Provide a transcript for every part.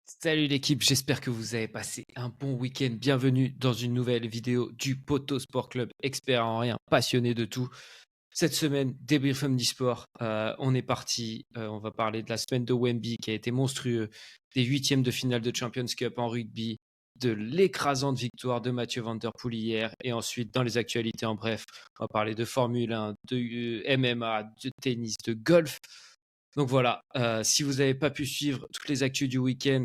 Salut l'équipe, j'espère que vous avez passé un bon week-end. Bienvenue dans une nouvelle vidéo du Poto Sport Club, expert en rien, passionné de tout. Cette semaine, débrief Omnisport, on est parti, on va parler de la semaine de Wemby qui a été monstrueux, des huitièmes de finale de Champions Cup en rugby, de l'écrasante victoire de Mathieu Van Der Poel hier, et ensuite dans les actualités en bref, on va parler de Formule 1, de MMA, de tennis, de golf. Donc voilà, si vous n'avez pas pu suivre toutes les actus du week-end,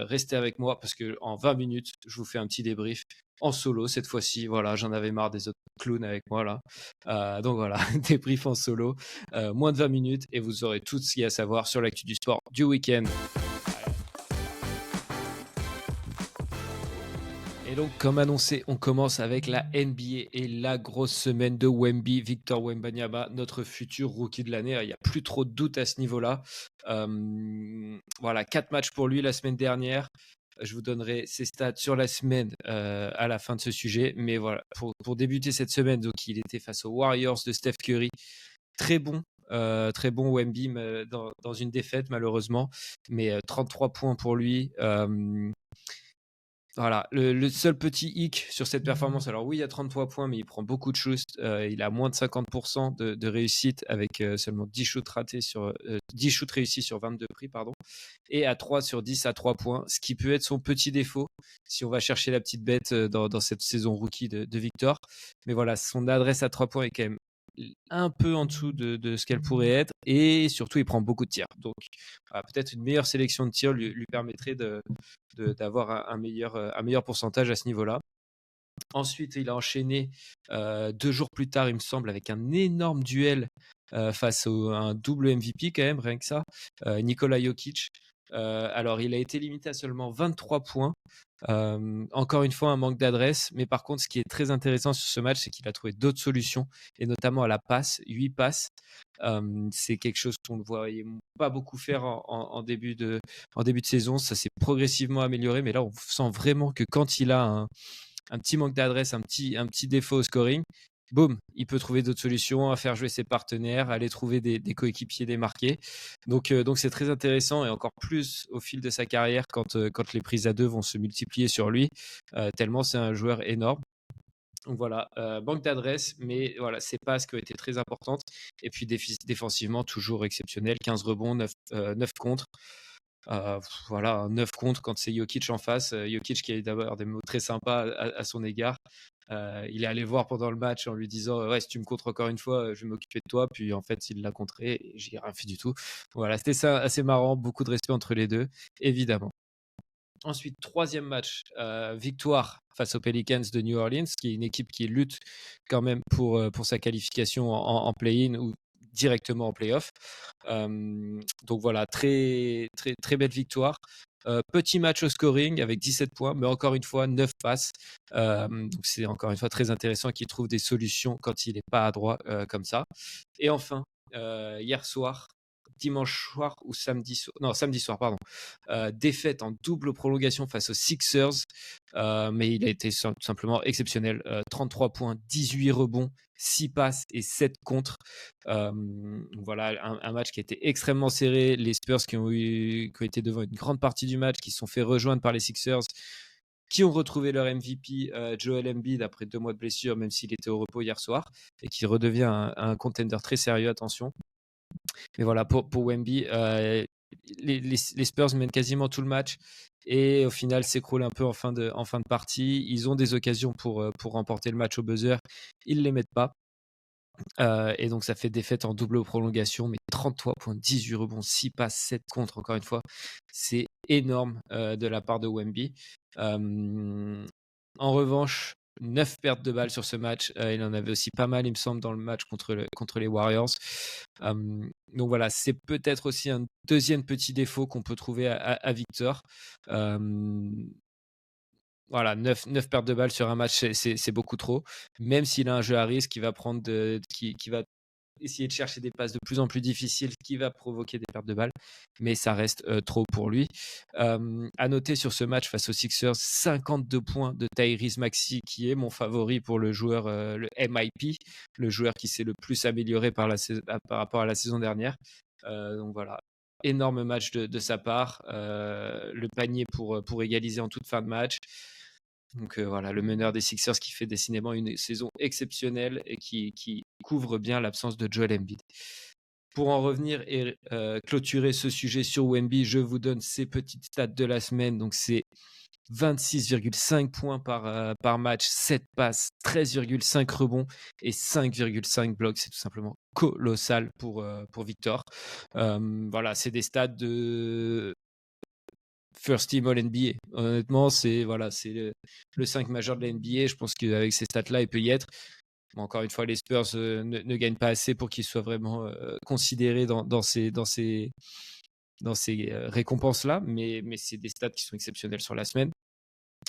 restez avec moi parce qu'en 20 minutes, je vous fais un petit débrief en solo cette fois-ci. Voilà, j'en avais marre des autres clowns avec moi là. Donc voilà, débrief en solo, moins de 20 minutes et vous aurez tout ce qu'il y a à savoir sur l'actu du sport du week-end. Et donc, comme annoncé, on commence avec la NBA et la grosse semaine de Wemby, Victor Wembanyama, notre futur rookie de l'année. Il n'y a plus trop de doute à ce niveau-là. Voilà, 4 matchs pour lui la semaine dernière. Je vous donnerai ses stats sur la semaine à la fin de ce sujet. Mais voilà, pour débuter cette semaine, donc il était face aux Warriors de Steph Curry. Très bon Wemby dans une défaite malheureusement. Mais 33 points pour lui. Voilà, le seul petit hic sur cette performance, alors oui, il y a 33 points, mais il prend beaucoup de shoots. Il a moins de 50% de réussite avec seulement 10 shoots ratés 10 shoots réussis sur 22 pris, pardon. Et à 3 sur 10 à 3 points, ce qui peut être son petit défaut si on va chercher la petite bête dans cette saison rookie de Victor. Mais voilà, son adresse à 3 points est quand même un peu en dessous de ce qu'elle pourrait être et surtout il prend beaucoup de tirs, donc peut-être une meilleure sélection de tirs lui permettrait d'avoir un meilleur pourcentage à ce niveau-là. Ensuite, il a enchaîné 2 jours plus tard, il me semble, avec un énorme duel face à un double MVP quand même, rien que ça, Nikola Jokic. Alors, il a été limité à seulement 23 points. Encore une fois, un manque d'adresse. Mais par contre, ce qui est très intéressant sur ce match, c'est qu'il a trouvé d'autres solutions, et notamment à la passe, 8 passes. C'est quelque chose qu'on ne voyait pas beaucoup faire en début de saison. Ça s'est progressivement amélioré, mais là, on sent vraiment que quand il a un petit manque d'adresse, un petit défaut au scoring, boum, il peut trouver d'autres solutions, à faire jouer ses partenaires, aller trouver des coéquipiers démarqués. Donc c'est très intéressant, et encore plus au fil de sa carrière quand les prises à deux vont se multiplier sur lui, tellement c'est un joueur énorme. Donc voilà, manque d'adresse, mais voilà, ses passes qui ont été très importantes. Et puis défensivement, toujours exceptionnel, 15 rebonds, 9 contre. Voilà, 9 contre quand c'est Jokic en face. Jokic qui a eu d'abord des mots très sympas à son égard. Il est allé voir pendant le match en lui disant ouais, si tu me contres encore une fois, je vais m'occuper de toi. Puis en fait, il l'a contré et j'ai rien fait du tout. Voilà, c'était ça assez marrant, beaucoup de respect entre les deux, évidemment. Ensuite, troisième match, victoire face aux Pelicans de New Orleans, qui est une équipe qui lutte quand même pour sa qualification en play-in ou directement en play-off. Donc voilà, très, très, très belle victoire. Petit match au scoring avec 17 points, mais encore une fois, 9 passes. Donc c'est encore une fois très intéressant qu'il trouve des solutions quand il n'est pas à droit comme ça. Et enfin, hier soir, dimanche soir ou samedi soir, pardon. Défaite en double prolongation face aux Sixers, mais il a été tout simplement exceptionnel. 33 points, 18 rebonds, 6 passes et 7 contre. Voilà, un match qui a été extrêmement serré. Les Spurs qui ont été devant une grande partie du match, qui se sont fait rejoindre par les Sixers, qui ont retrouvé leur MVP, Joel Embiid, après 2 mois de blessure, même s'il était au repos hier soir, et qui redevient un contender très sérieux, attention. Mais voilà, pour Wemby, les Spurs mènent quasiment tout le match et au final s'écroulent un peu en fin de partie. Ils ont des occasions pour remporter le match au buzzer, ils ne les mettent pas. Et donc ça fait défaite en double prolongation, mais 33 points, 18 rebonds, 6 passes, 7 contre, encore une fois. C'est énorme de la part de Wemby. En revanche, 9 pertes de balles sur ce match. Il en avait aussi pas mal, il me semble, dans le match contre les Warriors. Donc voilà, c'est peut-être aussi un deuxième petit défaut qu'on peut trouver à Victor. Voilà, 9 pertes de balles sur un match, c'est beaucoup trop. Même s'il a un jeu à risque, qui va qui va essayer de chercher des passes de plus en plus difficiles, qui va provoquer des pertes de balles, mais ça reste trop pour lui. À noter sur ce match face aux Sixers, 52 points de Tyrese Maxey, qui est mon favori pour le joueur, le MIP, le joueur qui s'est le plus amélioré par rapport à la saison dernière. Donc voilà, énorme match de sa part. Le panier pour égaliser en toute fin de match. Donc voilà, le meneur des Sixers qui fait décidément une saison exceptionnelle et qui couvre bien l'absence de Joel Embiid. Pour en revenir et clôturer ce sujet sur Wemby, je vous donne ces petites stats de la semaine. Donc c'est 26,5 points par match, 7 passes, 13,5 rebonds et 5,5 blocs. C'est tout simplement colossal pour Victor. Voilà, c'est des stats de First Team All NBA. Honnêtement, c'est le 5 majeur de la NBA. Je pense qu'avec ces stats-là, il peut y être. Bon, encore une fois, les Spurs ne gagnent pas assez pour qu'ils soient vraiment considérés dans ces récompenses-là, mais c'est des stats qui sont exceptionnels sur la semaine.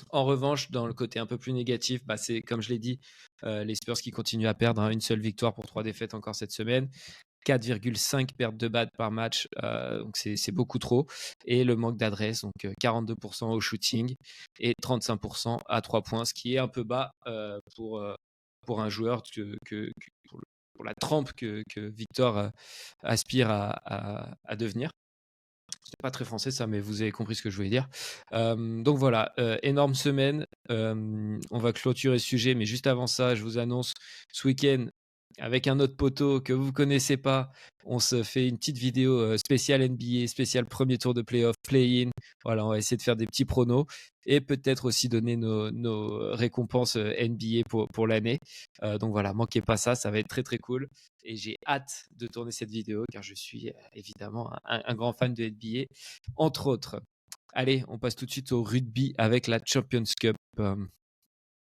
En revanche, dans le côté un peu plus négatif, c'est comme je l'ai dit, les Spurs qui continuent à perdre, une seule victoire pour 3 défaites encore cette semaine. 4,5 pertes de balles par match, donc c'est beaucoup trop. Et le manque d'adresse, donc 42% au shooting et 35% à 3 points, ce qui est un peu bas pour un joueur pour la trempe que Victor aspire à devenir. C'est pas très français ça, mais vous avez compris ce que je voulais dire. Donc voilà, énorme semaine. On va clôturer ce sujet, mais juste avant ça, je vous annonce ce week-end, avec un autre poteau que vous connaissez pas, on se fait une petite vidéo spéciale NBA, spéciale premier tour de playoff, play-in. Voilà, on va essayer de faire des petits pronos et peut-être aussi donner nos récompenses NBA pour l'année. Donc voilà, manquez pas ça, ça va être très très cool. Et j'ai hâte de tourner cette vidéo car je suis évidemment un grand fan de NBA, entre autres. Allez, on passe tout de suite au rugby avec la Champions Cup.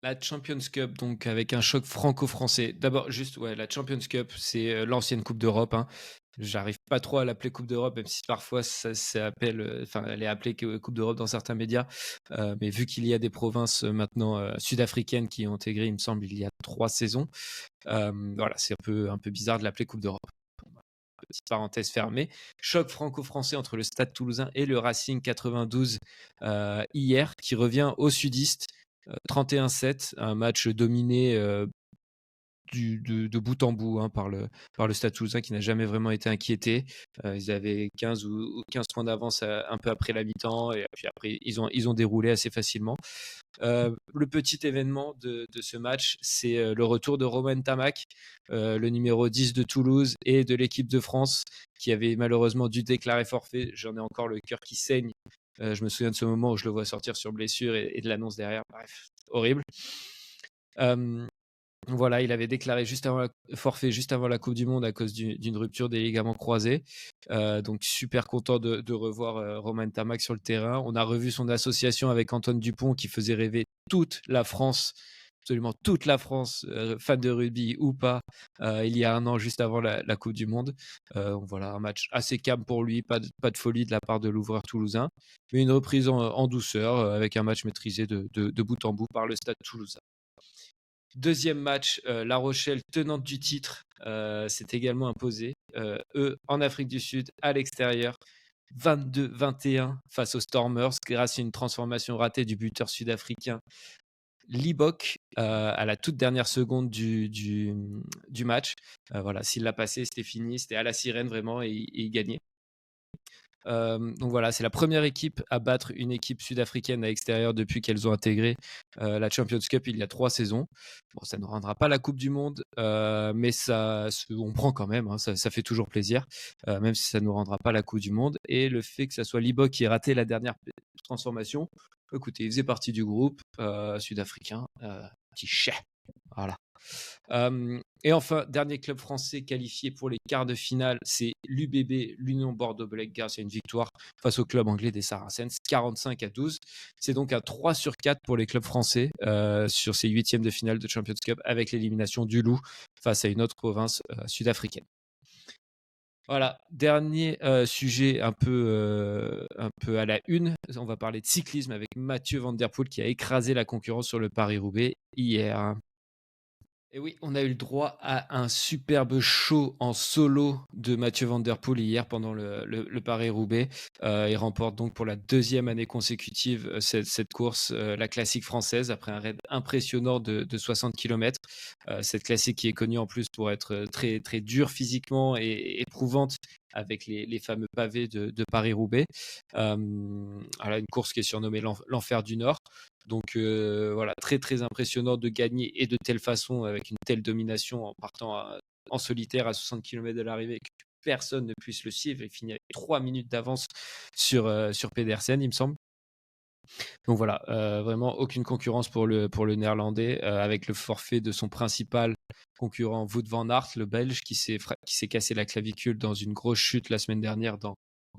La Champions Cup, donc avec un choc franco-français. D'abord, juste, la Champions Cup, c'est l'ancienne Coupe d'Europe. J'arrive pas trop à l'appeler Coupe d'Europe, même si parfois ça s'appelle, elle est appelée Coupe d'Europe dans certains médias. Mais vu qu'il y a des provinces maintenant sud-africaines qui ont intégré, il me semble, il y a 3 saisons. Voilà, c'est un peu bizarre de l'appeler Coupe d'Europe. Petite parenthèse fermée. Choc franco-français entre le Stade Toulousain et le Racing 92 hier, qui revient au sudiste. 31-7, un match dominé de bout en bout par le Stade Toulousain qui n'a jamais vraiment été inquiété. Ils avaient 15 points d'avance un peu après la mi-temps et puis après ils ont déroulé assez facilement. Le petit événement de ce match, c'est le retour de Romain Tamac, le numéro 10 de Toulouse et de l'équipe de France qui avait malheureusement dû déclarer forfait. J'en ai encore le cœur qui saigne. Je me souviens de ce moment où je le vois sortir sur blessure et de l'annonce derrière. Bref, horrible. Voilà, il avait déclaré forfait juste avant la Coupe du Monde à cause d'une rupture des ligaments croisés. Donc super content de revoir Romain Tamac sur le terrain. On a revu son association avec Antoine Dupont qui faisait rêver toute la France, absolument toute la France, fan de rugby ou pas, il y a un an juste avant la Coupe du Monde. Voilà, un match assez calme pour lui, pas de folie de la part de l'ouvreur toulousain, mais une reprise en douceur avec un match maîtrisé de bout en bout par le Stade Toulousain. Deuxième match, La Rochelle, tenante du titre, s'est également imposée. Eux, en Afrique du Sud, à l'extérieur, 22-21 face aux Stormers, grâce à une transformation ratée du buteur sud-africain Libok à la toute dernière seconde du match. Voilà, s'il l'a passé, c'était fini, c'était à la sirène vraiment et il gagnait. Donc voilà, c'est la première équipe à battre une équipe sud-africaine à l'extérieur depuis qu'elles ont intégré la Champions Cup il y a 3 saisons. Bon, ça ne rendra pas la Coupe du Monde, mais on prend quand même, ça fait toujours plaisir, même si ça ne nous rendra pas la Coupe du Monde. Et le fait que ça soit Libok qui ait raté la dernière transformation, écoutez, il faisait partie du groupe sud-africain, petit chais. Voilà. Et enfin, dernier club français qualifié pour les quarts de finale, c'est l'UBB, l'Union Bordeaux-Bègles, grâce à une victoire face au club anglais des Saracens, 45-12. C'est donc un 3 sur 4 pour les clubs français sur ces huitièmes de finale de Champions Cup avec l'élimination du Loup face à une autre province sud-africaine. Voilà, dernier sujet un peu à la une. On va parler de cyclisme avec Mathieu Van Der Poel qui a écrasé la concurrence sur le Paris-Roubaix hier. Et oui, on a eu le droit à un superbe show en solo de Mathieu Van Der Poel hier pendant le Paris-Roubaix. Il remporte donc pour la deuxième année consécutive cette course, la classique française, après un raid impressionnant de 60 km. Cette classique qui est connue en plus pour être très, très dure physiquement et éprouvante, avec les fameux pavés de Paris-Roubaix. Voilà, une course qui est surnommée l'Enfer du Nord. Donc voilà, très très impressionnant de gagner et de telle façon, avec une telle domination en partant en solitaire à 60 km de l'arrivée, que personne ne puisse le suivre. Il finit avec 3 minutes d'avance sur Pedersen, il me semble. Donc voilà, vraiment aucune concurrence pour le néerlandais, avec le forfait de son principal concurrent Wout van Aert, le belge, qui s'est cassé la clavicule dans une grosse chute la semaine dernière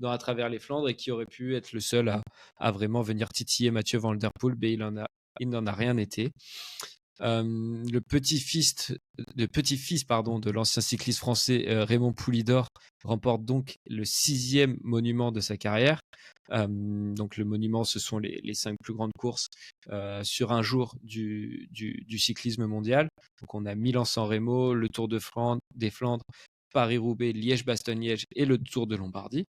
à travers les Flandres, et qui aurait pu être le seul à vraiment venir titiller Mathieu Van Der Poel, mais il n'en a rien été. Le petit-fils de l'ancien cycliste français Raymond Poulidor remporte donc le 6e monument de sa carrière. Donc le monument, ce sont les 5 plus grandes courses sur un jour du cyclisme mondial. Donc on a Milan-San Remo, le Tour des Flandres, Paris-Roubaix, Liège-Bastogne-Liège et le Tour de Lombardie.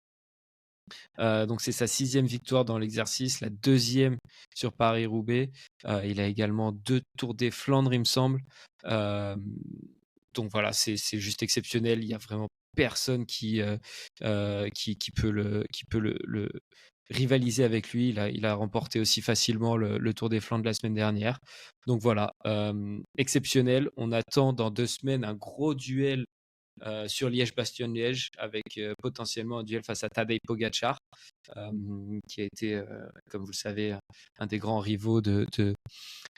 Donc c'est sa 6e victoire dans l'exercice, la 2e sur Paris-Roubaix. Il a également 2 Tours des Flandres, il me semble. Donc voilà, c'est juste exceptionnel. Il y a vraiment personne qui peut le rivaliser avec lui. Il a remporté aussi facilement le Tour des Flandres la semaine dernière. Donc voilà, exceptionnel. On attend dans 2 semaines un gros duel sur Liège-Bastogne-Liège, avec potentiellement un duel face à Tadej Pogacar, qui a été, comme vous le savez, un des grands rivaux de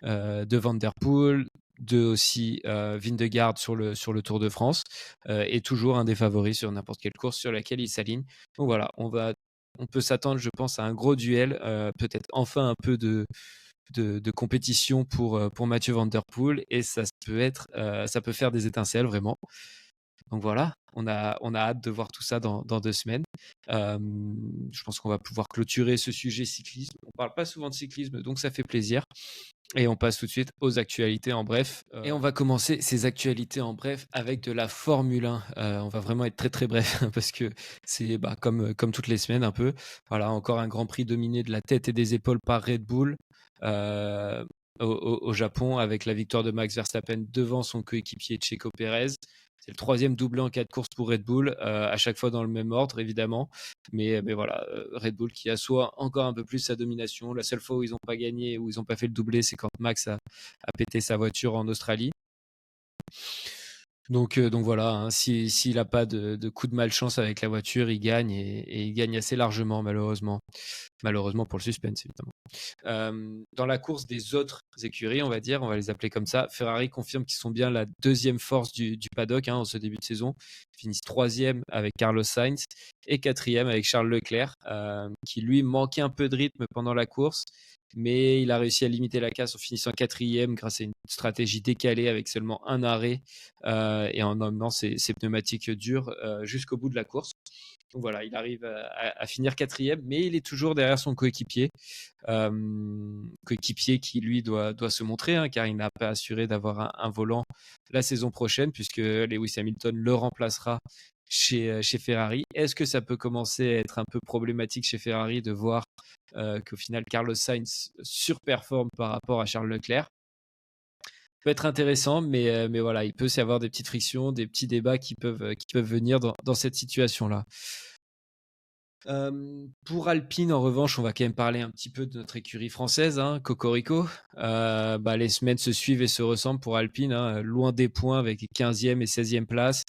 Van Der Poel, de aussi Vingegaard sur le Tour de France, et toujours un des favoris sur n'importe quelle course sur laquelle il s'aligne. Donc voilà, on peut s'attendre, je pense, à un gros duel, peut-être enfin un peu de compétition pour Mathieu Van Der Poel, et ça peut faire des étincelles vraiment. Donc voilà, on a hâte de voir tout ça dans 2 semaines. Je pense qu'on va pouvoir clôturer ce sujet cyclisme. On parle pas souvent de cyclisme, donc ça fait plaisir. Et on passe tout de suite aux actualités en bref. Et on va commencer ces actualités en bref avec de la Formule 1. On va vraiment être très très bref parce que c'est comme toutes les semaines un peu. Voilà, encore un Grand Prix dominé de la tête et des épaules par Red Bull. Au Japon, avec la victoire de Max Verstappen devant son coéquipier Checo Pérez. C'est le 3e doublé en 4 courses pour Red Bull, à chaque fois dans le même ordre, évidemment. Mais voilà, Red Bull qui assoit encore un peu plus sa domination. La seule fois où ils n'ont pas gagné, où ils n'ont pas fait le doublé, c'est quand Max a pété sa voiture en Australie. Donc voilà, hein, s'il n'a pas de coup de malchance avec la voiture, il gagne, et il gagne assez largement, malheureusement. Malheureusement pour le suspense, évidemment. Dans la course des autres écuries, on va les appeler comme ça, Ferrari confirme qu'ils sont bien la 2e force du paddock en ce début de saison. Ils finissent 3e avec Carlos Sainz et 4e avec Charles Leclerc, qui lui manquait un peu de rythme pendant la course, mais il a réussi à limiter la casse en finissant 4e grâce à une stratégie décalée avec seulement un arrêt, et en emmenant ses pneumatiques dures jusqu'au bout de la course. Donc voilà, il arrive à finir 4e, mais il est toujours derrière son coéquipier. Coéquipier qui, lui, doit se montrer, car il n'a pas assuré d'avoir un volant la saison prochaine, puisque Lewis Hamilton le remplacera chez Ferrari. Est-ce que ça peut commencer à être un peu problématique chez Ferrari de voir qu'au final Carlos Sainz surperforme par rapport à Charles Leclerc? Peut être intéressant, mais voilà, il peut y avoir des petites frictions, des petits débats qui peuvent venir dans cette situation-là. Pour Alpine, en revanche, on va quand même parler un petit peu de notre écurie française, Cocorico. Les semaines se suivent et se ressemblent pour Alpine, loin des points avec 15e et 16e place.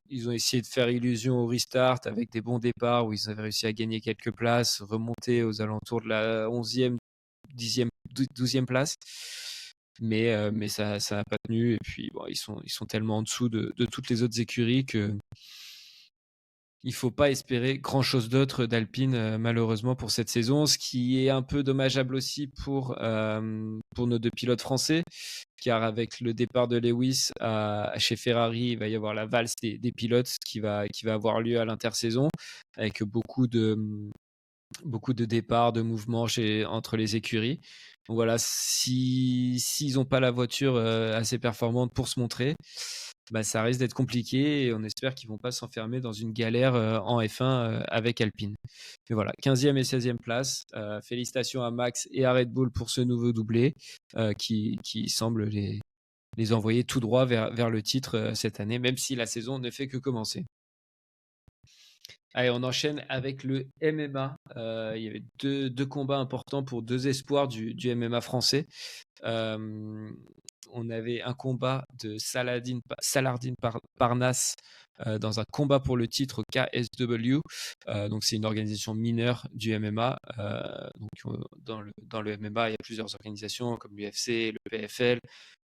Ils ont essayé de faire illusion au restart avec des bons départs où ils avaient réussi à gagner quelques places, remonter aux alentours de la 11e, 10e, 12e place. Mais ça n'a pas tenu, et puis ils sont tellement en dessous de toutes les autres écuries que il faut pas espérer grand chose d'autre d'Alpine, malheureusement, pour cette saison, ce qui est un peu dommageable aussi pour nos 2 pilotes français, car avec le départ de Lewis chez Ferrari, il va y avoir la valse des pilotes qui va avoir lieu à l'intersaison, avec beaucoup de départs, de mouvements entre les écuries. Donc voilà, s'ils n'ont pas la voiture assez performante pour se montrer, ça risque d'être compliqué, et on espère qu'ils ne vont pas s'enfermer dans une galère en F1 avec Alpine. Mais voilà, 15e et 16e place. Félicitations à Max et à Red Bull pour ce nouveau doublé qui semble les envoyer tout droit vers le titre cette année, même si la saison ne fait que commencer. Allez, on enchaîne avec le MMA. Il y avait deux combats importants pour deux espoirs du MMA français. On avait un combat de Saladin Parnasse dans un combat pour le titre au KSW. Donc c'est une organisation mineure du MMA. Dans le MMA, il y a plusieurs organisations comme l'UFC, le PFL,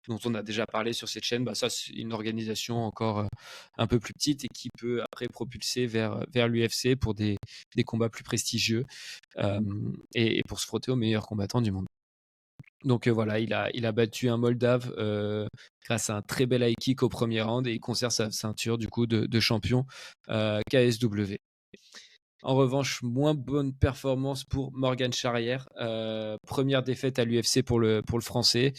dont on a déjà parlé sur cette chaîne. Ça, c'est une organisation encore un peu plus petite et qui peut après propulser vers l'UFC pour des combats plus prestigieux et pour se frotter aux meilleurs combattants du monde. Donc voilà, il a battu un Moldave grâce à un très bel high kick au premier round et il conserve sa ceinture du coup de champion KSW. En revanche, moins bonne performance pour Morgan Charrière. Première défaite à l'UFC pour le français,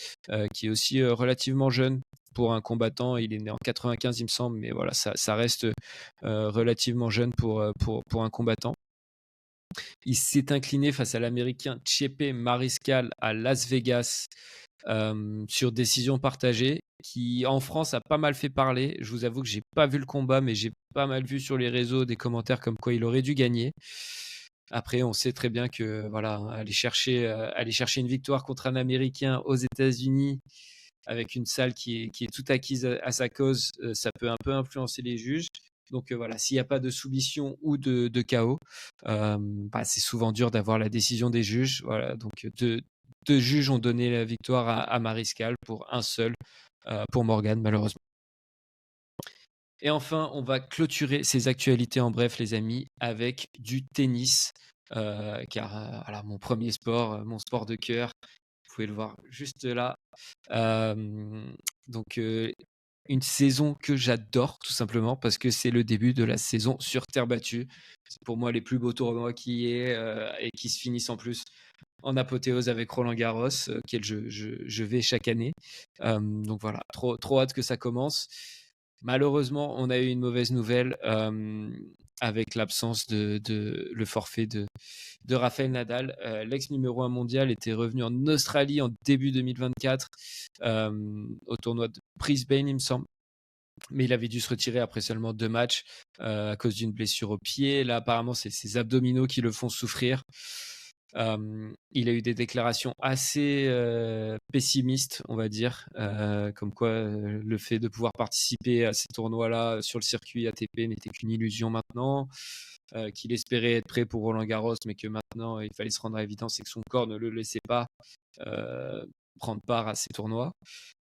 qui est aussi relativement jeune pour un combattant. Il est né en 95, il me semble, mais voilà, ça reste relativement jeune pour un combattant. Il s'est incliné face à l'Américain Chepe Mariscal à Las Vegas sur décision partagée, qui en France a pas mal fait parler. Je vous avoue que j'ai pas vu le combat, mais j'ai pas mal vu sur les réseaux des commentaires comme quoi il aurait dû gagner. Après, on sait très bien que voilà, aller chercher une victoire contre un Américain aux États-Unis avec une salle qui est toute acquise à sa cause, ça peut un peu influencer les juges. Donc voilà, s'il n'y a pas de soumission ou de KO, c'est souvent dur d'avoir la décision des juges. Voilà, donc deux juges ont donné la victoire à Mariscal pour un seul, pour Morgan, malheureusement. Et enfin, on va clôturer ces actualités en bref, les amis, avec du tennis. Car voilà, mon premier sport, mon sport de cœur, vous pouvez le voir juste là. Donc, une saison que j'adore tout simplement parce que c'est le début de la saison sur terre battue. C'est pour moi les plus beaux tournois qui y ait et qui se finissent en plus en apothéose avec Roland Garros, auquel je vais chaque année. Donc voilà, trop hâte que ça commence. Malheureusement, on a eu une mauvaise nouvelle avec l'absence de le forfait de Rafael Nadal. L'ex numéro 1 mondial était revenu en Australie en début 2024 au tournoi de Brisbane, il me semble. Mais il avait dû se retirer après seulement 2 matchs à cause d'une blessure au pied. Là, apparemment, c'est ses abdominaux qui le font souffrir. Il a eu des déclarations assez pessimistes, on va dire, comme quoi le fait de pouvoir participer à ces tournois-là sur le circuit ATP n'était qu'une illusion maintenant, qu'il espérait être prêt pour Roland Garros, mais que maintenant il fallait se rendre à l'évidence et que son corps ne le laissait pas prendre part à ces tournois.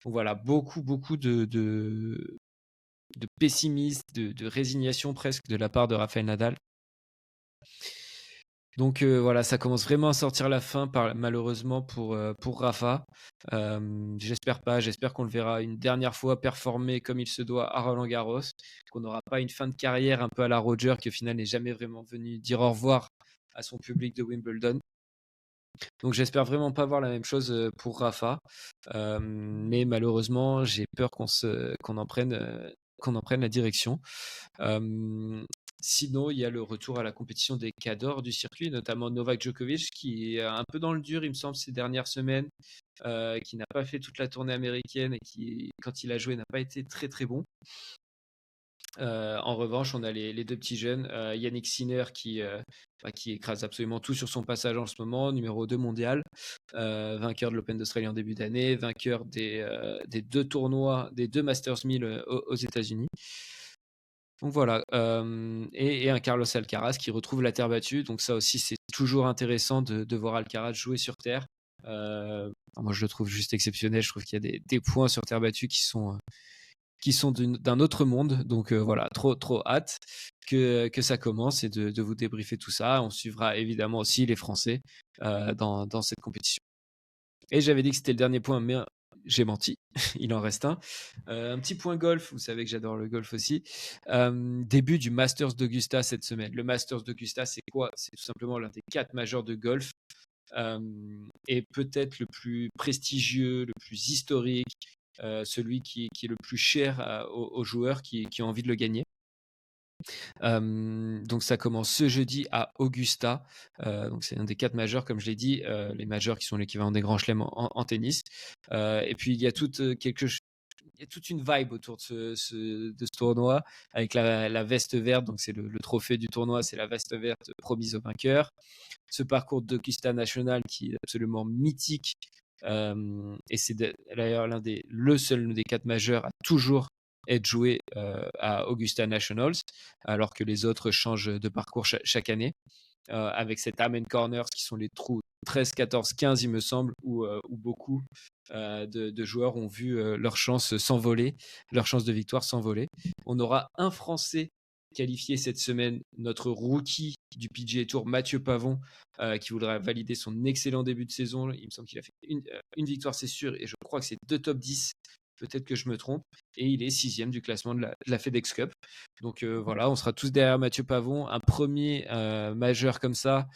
Donc voilà, beaucoup de pessimisme, de résignation presque de la part de Rafael Nadal. Donc voilà, ça commence vraiment à sortir la fin malheureusement pour Rafa. J'espère qu'on le verra une dernière fois performer comme il se doit à Roland Garros, qu'on n'aura pas une fin de carrière un peu à la Roger qui au final n'est jamais vraiment venu dire au revoir à son public de Wimbledon. Donc j'espère vraiment pas voir la même chose pour Rafa, mais malheureusement j'ai peur qu'on en prenne la direction. Sinon, il y a le retour à la compétition des cadors du circuit, notamment Novak Djokovic, qui est un peu dans le dur, il me semble, ces dernières semaines, qui n'a pas fait toute la tournée américaine et qui, quand il a joué, n'a pas été très très bon. En revanche, on a les deux petits jeunes, Yannick Sinner qui écrase absolument tout sur son passage en ce moment, numéro 2 mondial, vainqueur de l'Open d'Australie en début d'année, vainqueur des 2 tournois, des 2 Masters 1000 aux États-Unis. Donc voilà, et un Carlos Alcaraz qui retrouve la terre battue. Donc ça aussi, c'est toujours intéressant de voir Alcaraz jouer sur terre. Moi, je le trouve juste exceptionnel. Je trouve qu'il y a des points sur terre battue qui sont d'un autre monde. Donc voilà, trop hâte que ça commence et de vous débriefer tout ça. On suivra évidemment aussi les Français dans cette compétition. Et j'avais dit que c'était le dernier point, mais j'ai menti, il en reste un. Un petit point golf, vous savez que j'adore le golf aussi. Début du Masters d'Augusta cette semaine. Le Masters d'Augusta, c'est quoi? C'est tout simplement l'un des 4 majeurs de golf et peut-être le plus prestigieux, le plus historique, celui qui est le plus cher aux joueurs qui ont envie de le gagner. Donc ça commence ce jeudi à Augusta. Donc c'est un des 4 majeurs, comme je l'ai dit, les majeurs qui sont l'équivalent des grands chelems en tennis. Et puis il y a il y a toute une vibe autour de ce tournoi avec la veste verte. Donc, c'est le trophée du tournoi, c'est la veste verte promise au vainqueur. Ce parcours d'Augusta National qui est absolument mythique. Et c'est d'ailleurs le seul des 4 majeurs à toujours être joué à Augusta Nationals, alors que les autres changent de parcours chaque année. Avec cet Amen Corners qui sont les trous 13, 14, 15, il me semble, où beaucoup de joueurs ont vu leur chance s'envoler, leur chance de victoire s'envoler. On aura un Français qualifié cette semaine, notre rookie du PGA Tour, Mathieu Pavon, qui voudra valider son excellent début de saison. Il me semble qu'il a fait une victoire, c'est sûr, et je crois que c'est 2 top 10. Peut-être que je me trompe. Et il est 6e du classement de la FedEx Cup. Donc voilà, on sera tous derrière Mathieu Pavon. Un premier majeur comme ça,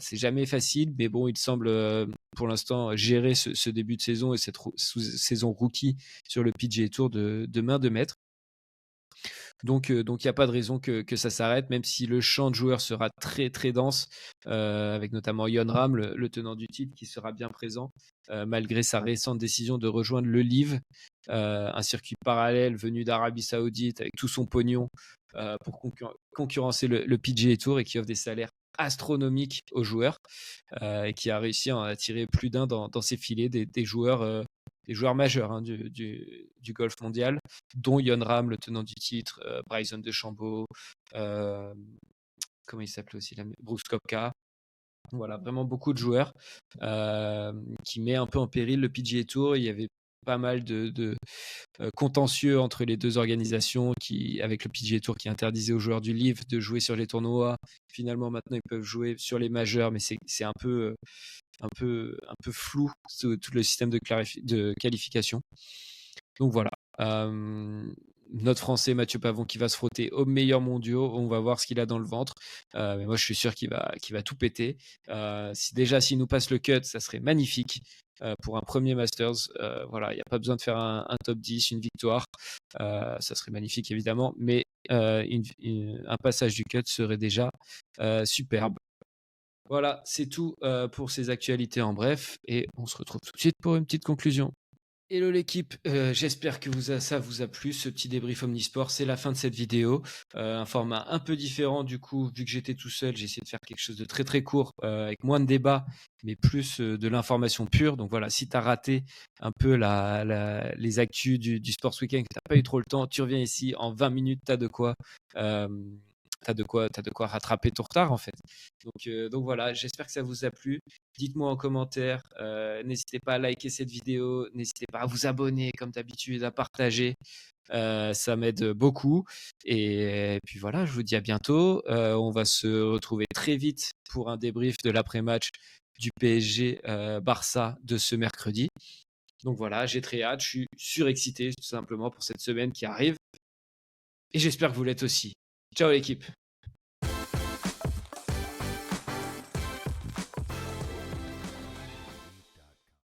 c'est jamais facile. Mais bon, il semble pour l'instant gérer ce début de saison et cette saison rookie sur le PGA Tour de main de maître. Donc, il n'y a pas de raison que ça s'arrête, même si le champ de joueurs sera très, très dense, avec notamment Jon Rahm, le tenant du titre, qui sera bien présent, malgré sa récente décision de rejoindre le LIV, un circuit parallèle venu d'Arabie Saoudite avec tout son pognon pour concurrencer le PGA Tour et qui offre des salaires astronomiques aux joueurs et qui a réussi à en attirer plus d'un dans ses filets, des joueurs majeurs du golf mondial, dont Jon Rahm, le tenant du titre, Bryson DeChambeau, comment il s'appelait aussi, Brooks Koepka. Voilà, vraiment beaucoup de joueurs qui met un peu en péril le PGA Tour. Il y avait pas mal de contentieux entre les deux organisations avec le PGA Tour qui interdisait aux joueurs du LIV de jouer sur les tournois. Finalement, maintenant, ils peuvent jouer sur les majeurs, mais c'est un peu flou tout le système de qualification. Donc voilà. Notre Français Mathieu Pavon qui va se frotter aux meilleurs mondiaux. On va voir ce qu'il a dans le ventre. Mais moi, je suis sûr qu'il va tout péter. S'il nous passe le cut, ça serait magnifique pour un premier Masters. Voilà, il n'y a pas besoin de faire un top 10, une victoire. Ça serait magnifique, évidemment. Mais un passage du cut serait déjà superbe. Voilà, c'est tout pour ces actualités en bref. Et on se retrouve tout de suite pour une petite conclusion. Hello l'équipe, j'espère que ça vous a plu, ce petit débrief Omnisport. C'est la fin de cette vidéo. Un format un peu différent du coup, vu que j'étais tout seul, j'ai essayé de faire quelque chose de très très court, avec moins de débat, mais plus de l'information pure. Donc voilà, si tu as raté un peu les actus du Sports Weekend, que tu n'as pas eu trop le temps, tu reviens ici, en 20 minutes, tu as de quoi... T'as de quoi rattraper ton retard en fait. Donc voilà, j'espère que ça vous a plu. Dites-moi en commentaire, n'hésitez pas à liker cette vidéo, n'hésitez pas à vous abonner comme d'habitude, à partager, ça m'aide beaucoup. Et puis voilà, je vous dis à bientôt. On va se retrouver très vite pour un débrief de l'après-match du PSG Barça de ce mercredi. Donc voilà, j'ai très hâte, je suis surexcité tout simplement pour cette semaine qui arrive. Et j'espère que vous l'êtes aussi. Ciao l'équipe.